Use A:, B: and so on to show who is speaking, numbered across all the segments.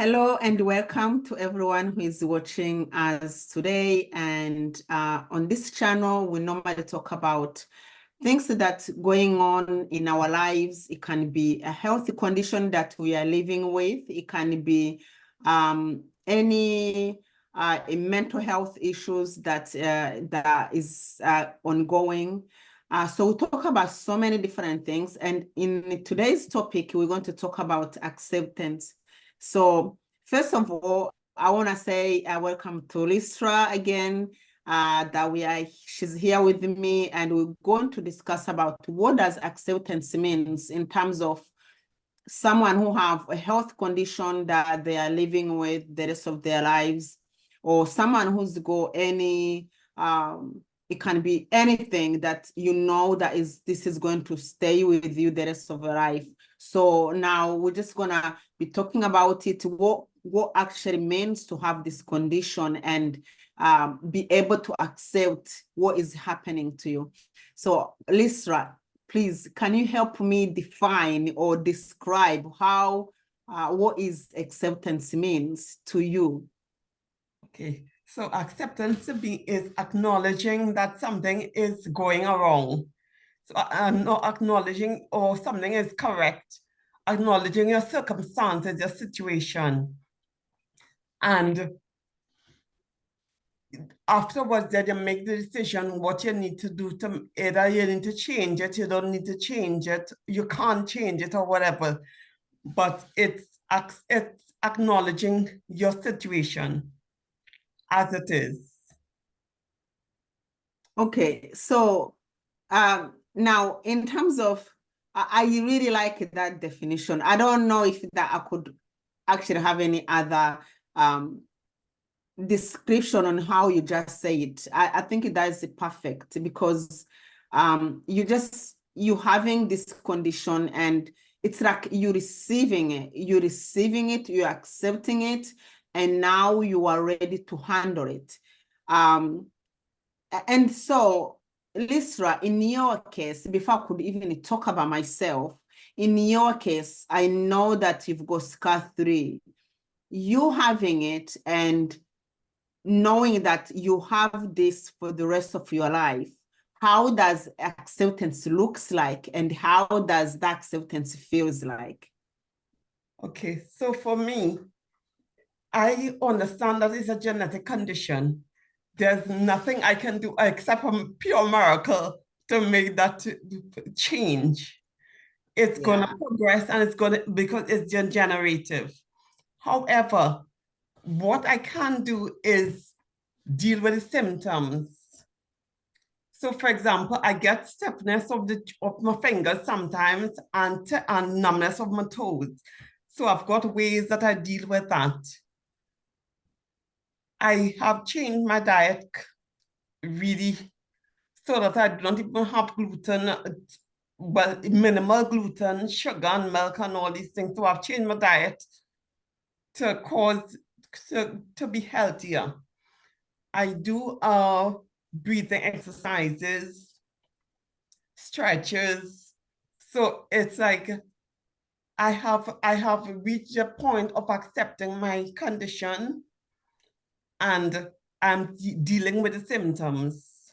A: Hello and welcome to everyone who is watching us today. And on this channel, we normally talk about things that's going on in our lives. It can be a healthy condition that we are living with. It can be any mental health issues that is ongoing. So we talk about so many different things. And in today's topic, we're going to talk about acceptance. So first of all, I want to say welcome to Listra again. She's here with me, and we're going to discuss about what does acceptance means in terms of someone who have a health condition that they are living with the rest of their lives, or someone who's got any it can be anything that this is going to stay with you the rest of your life. So now we're just gonna be talking about it, what actually means to have this condition, and be able to accept what is happening to you. So Lisra, please, can you help me define or describe what is acceptance means to you?
B: Okay, so acceptance is acknowledging that something is going wrong. So not acknowledging or something is correct, acknowledging your circumstances, your situation. And afterwards, then you make the decision what you need to do to either you need to change it, you don't need to change it, you can't change it or whatever. But it's acknowledging your situation as it is.
A: Okay, so now in terms of, I really like that definition. I don't know if that I could actually have any other description on how you just say it. I think that is perfect, because you having this condition, and it's like you're receiving it, you're accepting it, and now you are ready to handle it. And so, Lisra, in your case, before I could even talk about myself, in your case, I know that you've got SCAR3. You having it and knowing that you have this for the rest of your life, how does acceptance looks like, and how does that acceptance feels like?
B: Okay, so for me, I understand that it's a genetic condition. There's nothing I can do except a pure miracle to make that change. It's going to progress, and it's going to, because it's degenerative. However, what I can do is deal with the symptoms. So, for example, I get stiffness of my fingers sometimes, and numbness of my toes. So I've got ways that I deal with that. I have changed my diet really so that I don't even have gluten, but minimal gluten, sugar and milk and all these things. So I've changed my diet to be healthier. I do breathing exercises, stretches. So it's like I have reached a point of accepting my condition, and I'm dealing with the symptoms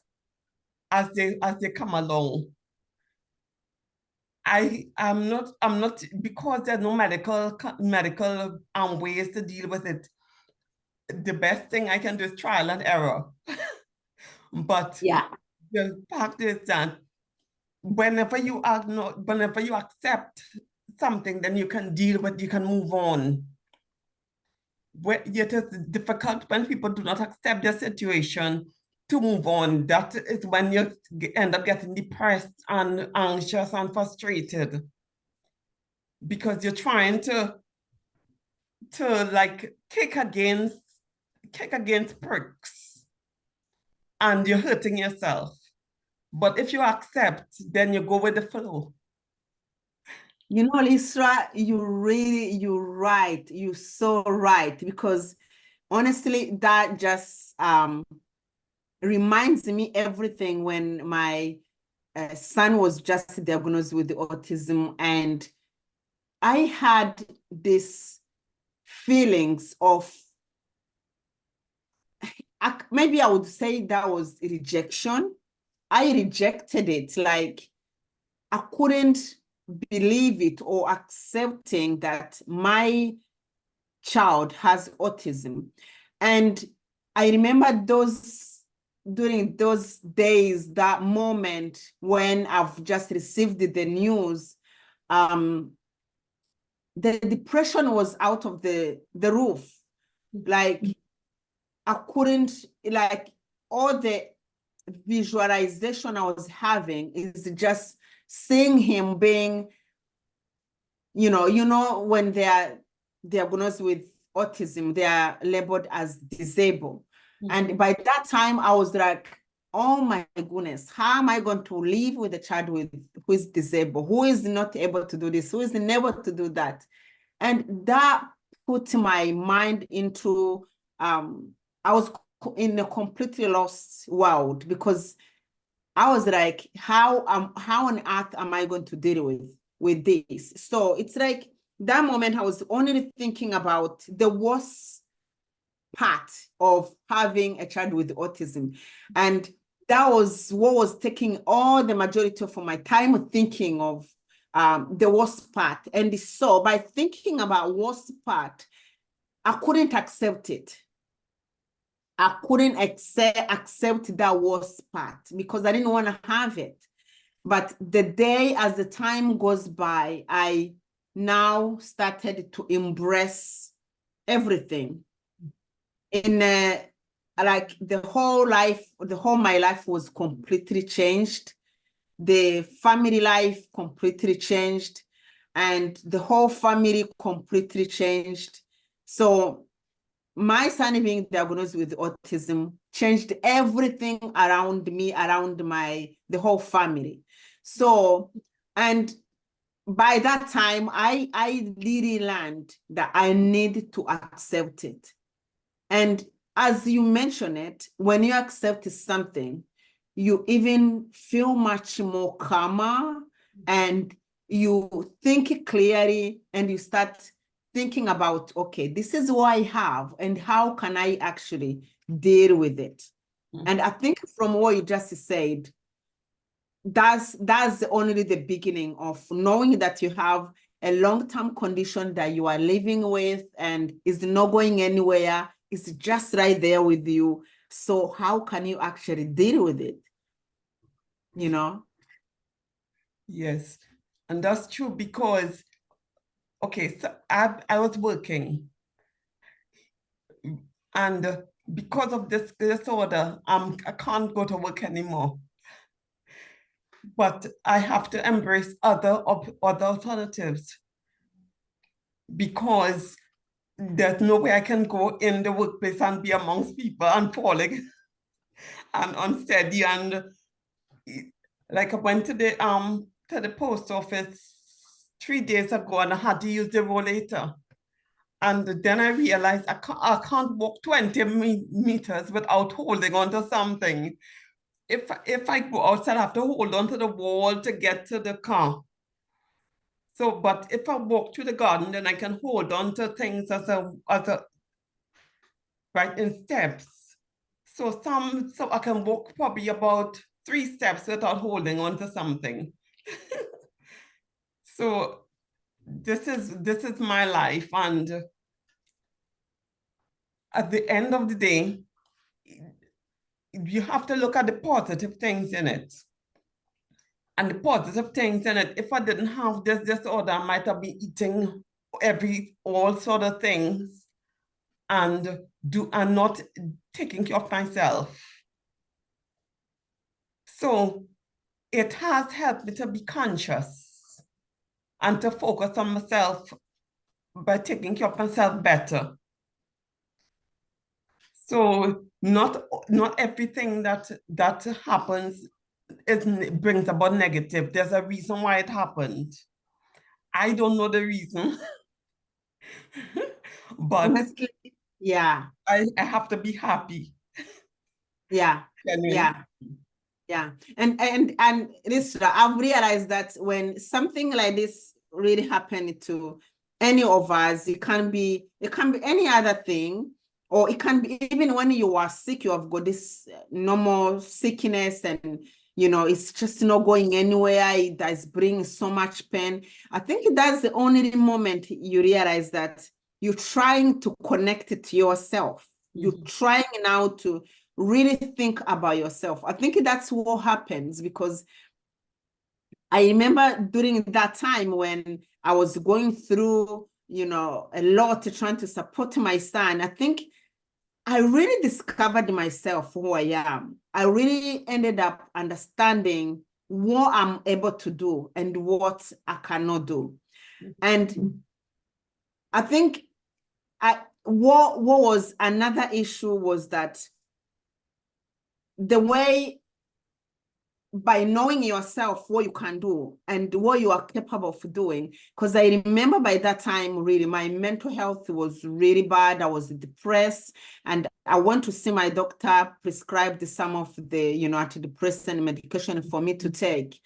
B: as they come along. I'm not because there's no medical ways to deal with it. The best thing I can do is trial and error. But
A: Yeah.
B: the fact is that whenever you accept something, then you can deal with, you can move on. It is difficult when people do not accept their situation to move on. That is when you end up getting depressed and anxious and frustrated, because you're trying to like kick against pricks, and you're hurting yourself. But if you accept, then you go with the flow.
A: You know, Lisra, you're right. You're so right, because honestly, that just reminds me everything when my son was just diagnosed with autism, and I had this feelings of, maybe I would say that was rejection. I rejected it. Like, I couldn't believe it or accepting that my child has autism. And I remember during those days, that moment when I've just received the news, the depression was out of the roof. Like, I couldn't, like, all the visualization I was having is just seeing him being, when they are diagnosed with autism, they are labeled as disabled. And by that time, I was like, oh my goodness, how am I going to live with a child who is disabled, who is not able to do this, who is unable to do that? And that put my mind into, I was in a completely lost world, because I was like, how on earth am I going to deal with this? So it's like that moment I was only thinking about the worst part of having a child with autism. And that was what was taking all the majority of my time, thinking of the worst part. And so by thinking about worst part, I couldn't accept it. I couldn't accept that worst part because I didn't want to have it. But the day, as the time goes by, I now started to embrace everything. In like the whole my life was completely changed. The family life completely changed, and the whole family completely changed. So my son being diagnosed with autism changed everything around me, around the whole family. So, and by that time, I really learned that I need to accept it. And as you mentioned it, when you accept something, you even feel much more calmer, and you think clearly, and you start thinking about, okay, this is what I have, and how can I actually deal with it? And I think from what you just said, that's only the beginning of knowing that you have a long-term condition that you are living with and is not going anywhere. It's just right there with you. So how can you actually deal with it?
B: Yes, and that's true because, okay, so I was working, and because of this disorder, I can't go to work anymore. But I have to embrace other alternatives because there's no way I can go in the workplace and be amongst people and falling and unsteady. And like I went to the post office 3 days ago and I had to use the rollator. And then I realized I can't walk 20 meters without holding onto something. If I go outside, I have to hold onto the wall to get to the car. So, but if I walk through the garden, then I can hold on to things as a right in steps. So I can walk probably about 3 steps without holding on to something. So this is my life, and at the end of the day, you have to look at the positive things in it. And the positive things in it, if I didn't have this disorder, I might have been eating all sort of things and not taking care of myself. So it has helped me to be conscious and to focus on myself by taking care of myself better. So not everything that happens brings about negative. There's a reason why it happened. I don't know the reason, but
A: Honestly, yeah.
B: I have to be happy.
A: Yeah.
B: Genuine.
A: Yeah. Yeah. And listen, I've realized that when something like this really happened to any of us. It can be any other thing, or it can be even when you are sick, you have got this normal sickness and it's just not going anywhere. It does bring so much pain. I think that's the only moment you realize that you're trying to connect it to yourself. You're trying now to really think about yourself. I think that's what happens, because I remember during that time when I was going through, a lot trying to support my son, I think I really discovered myself, who I am. I really ended up understanding what I'm able to do and what I cannot do. And I think what was another issue was that the way, by knowing yourself, what you can do and what you are capable of doing. Because I remember by that time, really, my mental health was really bad. I was depressed, and I went to see my doctor, prescribed some of the, antidepressant medication for me to take.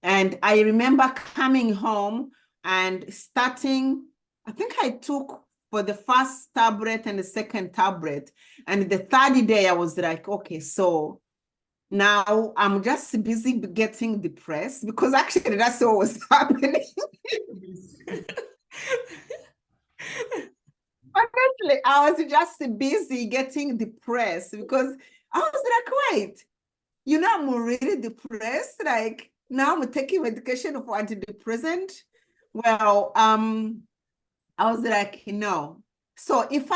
A: And I remember coming home and starting, I think I took for the first tablet and the second tablet. And the third day, I was like, okay, so now I'm just busy getting depressed, because actually that's what was happening. Honestly, I was just busy getting depressed, because I was like, wait, I'm really depressed. Like, now I'm taking medication for antidepressant. Well, I was like, no. So if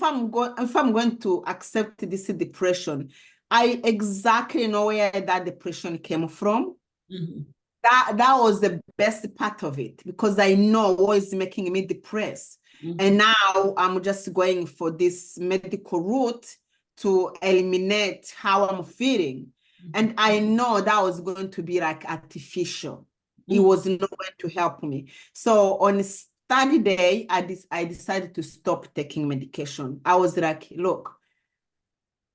A: I'm going to accept this depression, I exactly know where that depression came from. That was the best part of it, because I know what is making me depressed. And now I'm just going for this medical route to eliminate how I'm feeling. And I know that was going to be like artificial. It was not going to help me. So on study day, I decided to stop taking medication. I was like, look,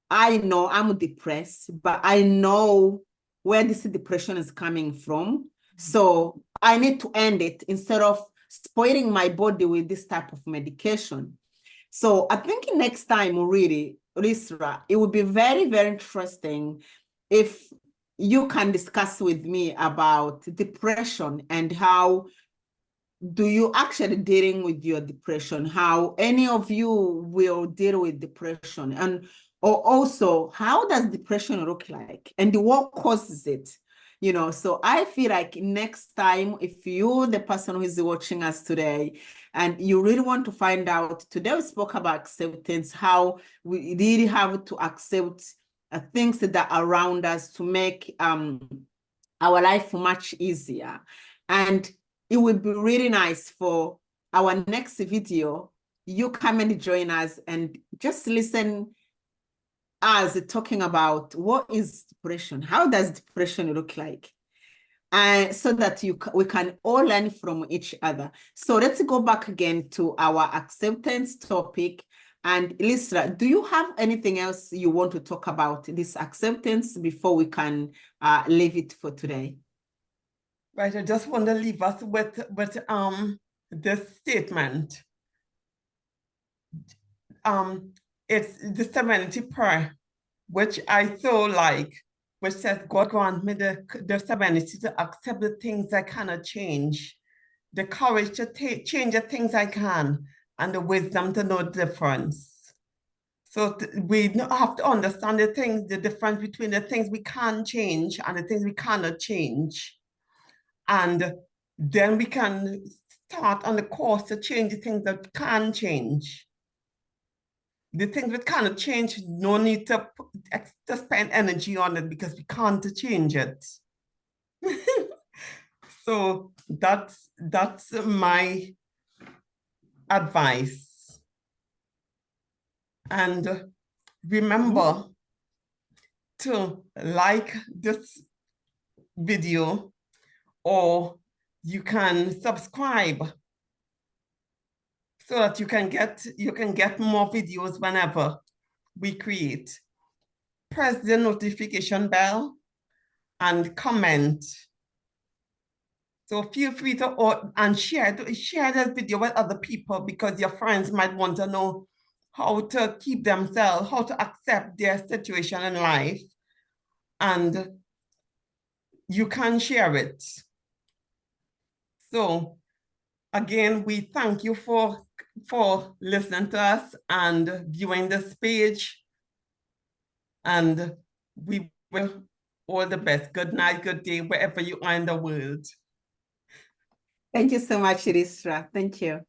A: I know I'm depressed, but I know where this depression is coming from. So I need to end it instead of spoiling my body with this type of medication. So I think next time, really, Risra, it would be very, very interesting if you can discuss with me about depression and how do you actually dealing with your depression, how any of you will deal with depression, and or also how does depression look like and what causes it. So I feel like next time, if you, the person who is watching us today, and you really want to find out, today we spoke about acceptance, how we really have to accept things that are around us to make our life much easier. And it would be really nice for our next video, you come and join us and just listen us talking about what is depression, how does depression look like, and so that we can all learn from each other. So let's go back again to our acceptance topic. And Lisa, do you have anything else you want to talk about this acceptance before we can leave it for today?
B: Right, I just want to leave us with this statement. It's the serenity prayer, which I so like, which says, God grant me the serenity to accept the things I cannot change, the courage to change the things I can, and the wisdom to know the difference. So we have to understand the difference between the things we can change and the things we cannot change. And then we can start on the course to change the things that can change. The things we cannot change, no need to spend energy on it because we can't change it. So that's my advice. And remember to like this video, or you can subscribe so that you can get more videos whenever we create. Press the notification bell and comment. So feel free to and share this video with other people, because your friends might want to know how to keep themselves, how to accept their situation in life, and you can share it. So again, we thank you for listening to us and viewing this page, and we will all the best. Good night, good day, wherever you are in the world.
A: Thank you so much, Irisra. Thank you.